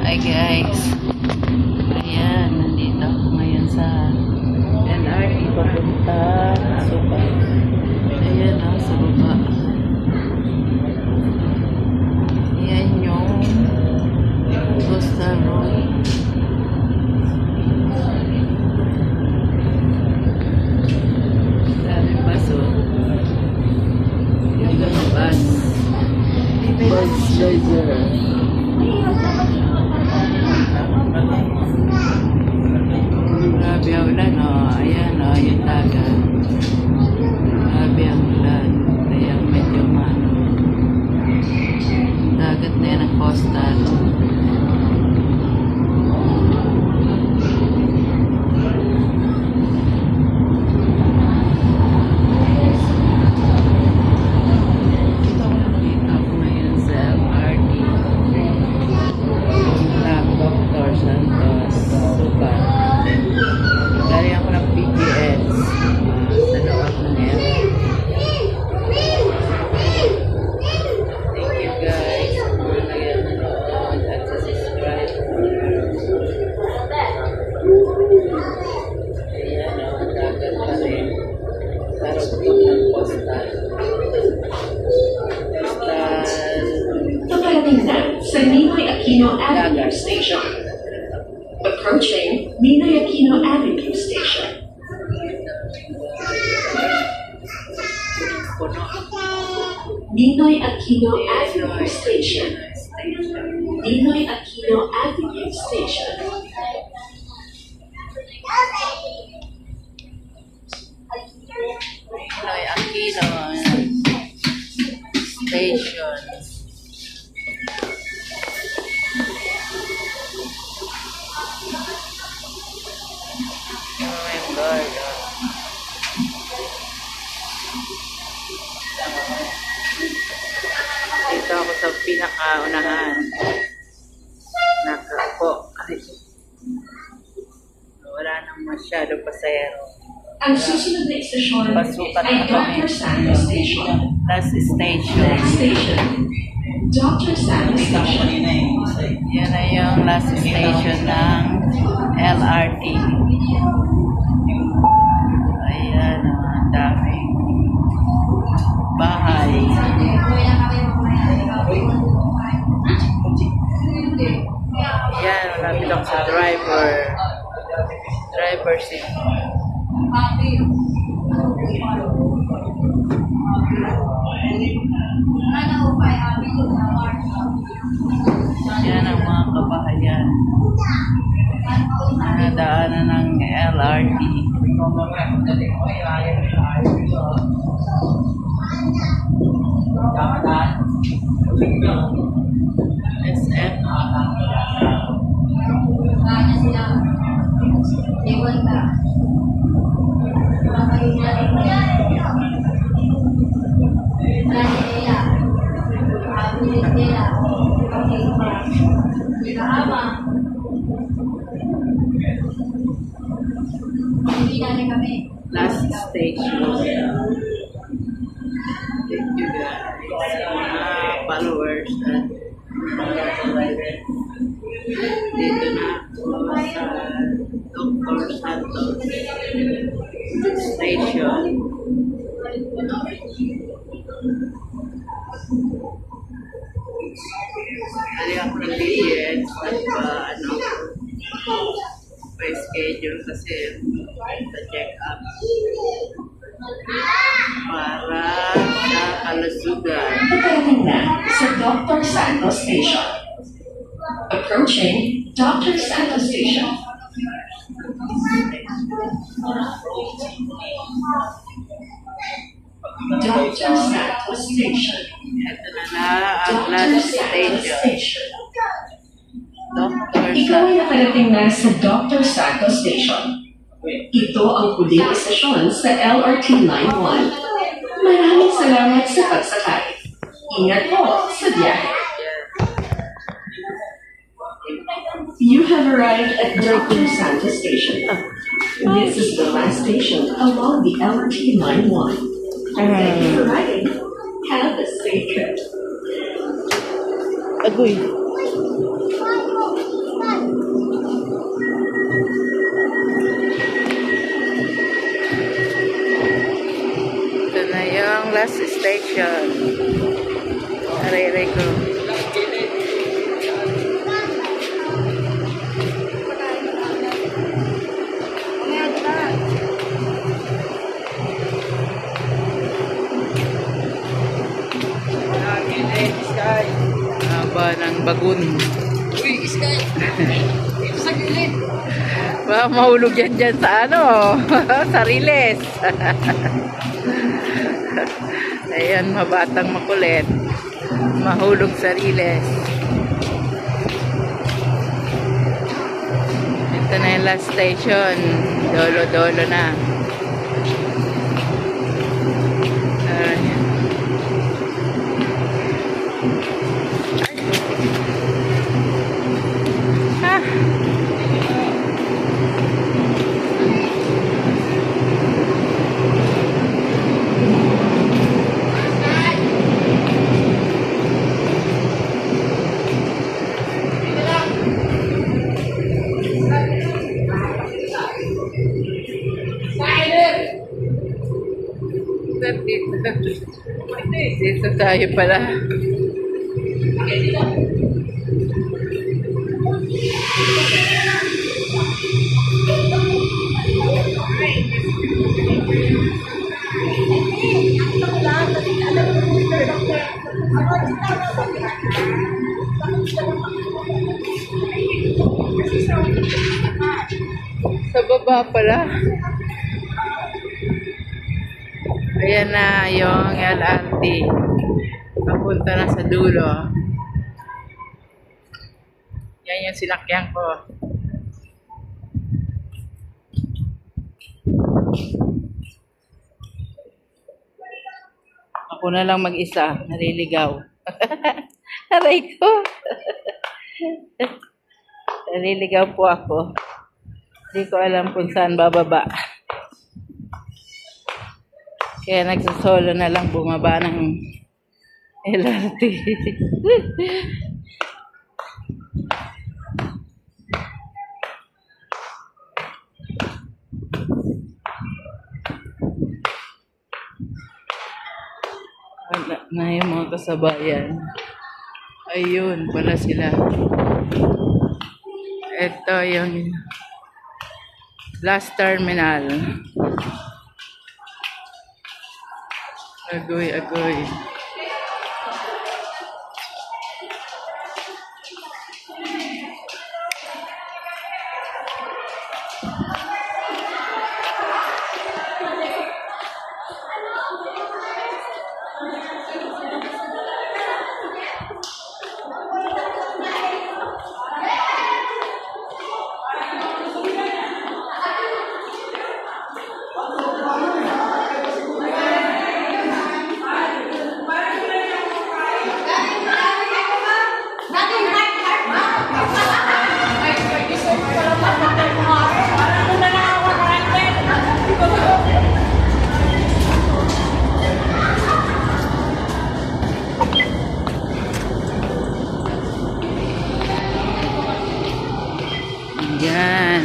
Hi guys. Ayan, nandito ako ngayon sa LRT papunta Supa. Ayan o, sa baba. Ayan yung Costa Road. Daming baso. Yung bus. Bus laser. Grabe ang ulan, oh. Ayan, oh, yung dagat. Grabe ang ulan. Kaya medyo maano. Dagat na yan, ang coastal. Dito ako ngayon sa MRT. Dr. Santos Supa. Galing ako ng PGS sa loob ng MRT. Thank you guys sa mga nag-anood at sa subscribe. Ayan o, dagat pa rin. Parang ng postal. Paparating na sa Ninoy Aquino Avenue Station. Approaching Ninoy Aquino Avenue Station. Puno. Ninoy Aquino Avenue Station. Ninoy Aquino Avenue Station. Ninoy Aquino Station. Oh my God. Dito ako sa pinakaunahan. Nakako. Wala nang masyado pasahero. Ang susunod na istasyon Pasukan ay na kami. Dr. Santos Station. Last station. Next station, Dr. Santos Station. Yan na yung last station ng LRT. Ayan, ang daming bahay. Ayan, malapit ako sa driver seat. Yan ang mga kabahayan. Nadaanan ng LRT. SF. Last station. Thank you guys sa mga followers at dito na ako sa Dr. Santos Station. Dali ako ng BS at pa-schedule kasi sa check-up para sa kalusugan. Paparating na sa Dr. Santos Station. Approaching Dr. Santos Station. Dr. Santos Station. Ito na ang Dr. last Santos station. Station. Dr. Ikaw ay Santos. nakarating na sa Dr. Santos Station. Ito ang huling istasyon sa LRT Line 1. Maraming salamat sa pagsakay. Ingat po sa biyahe. You have arrived at Dr. Santos Station. This is the last station along the LRT Line 1. Thank you for riding. Have a safe trip. Agoy. station. Aray ko. Haba ng bagun. Uy, Sky! Dito sa gilid! Baka mahulog yan dyan sa ano, sa riles. Ayan, mabatang makulit. Mahulog sa riles. Ito na yung last station. Dolo-dolo na. Ayan. Ah. Dito tayo pala. Sa baba pala. Ayan na yung LRT. Papunta na sa dulo. Yan yung sinakyan ko. Ako na lang mag-isa. Naliligaw. Aray ko. Naliligaw po ako. Hindi ko alam kung saan bababa. Kaya nagsasolo na lang bumaba ng LRT. Wala na yung mga kasabayan. Ayun, pala sila. Ito yung last terminal. Agoy, agoy. Yan.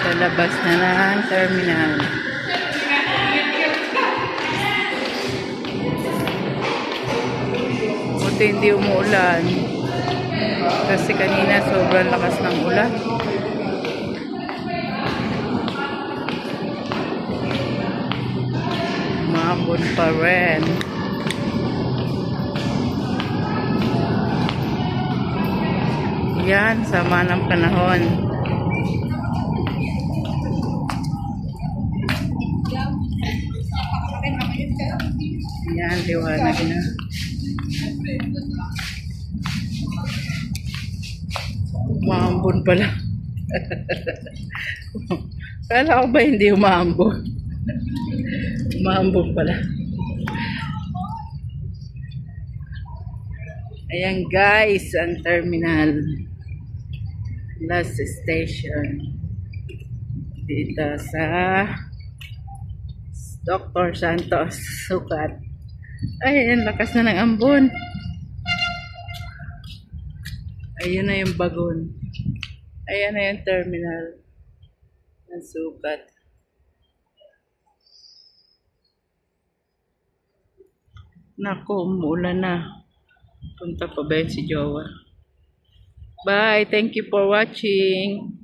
Sa labas na ng terminal. Buti hindi umuulan. Kasi kanina sobrang lakas ng ulan. Maambon pa rin. Yan, sama ng panahon. Yan, liwanag na. Umaambon pala. Kala ko ba hindi umaambon? Umaambon pala. Ayan guys, ang terminal. Last station. Dito sa Dr. Santos Sukat. Ay, ayan, lakas na ng ambon. Ayun na yung bagon. Ayan na yung terminal ng Sukat. Naku, umuulan na. Punta pa ba yun si Jowa? Bye. Thank you for watching.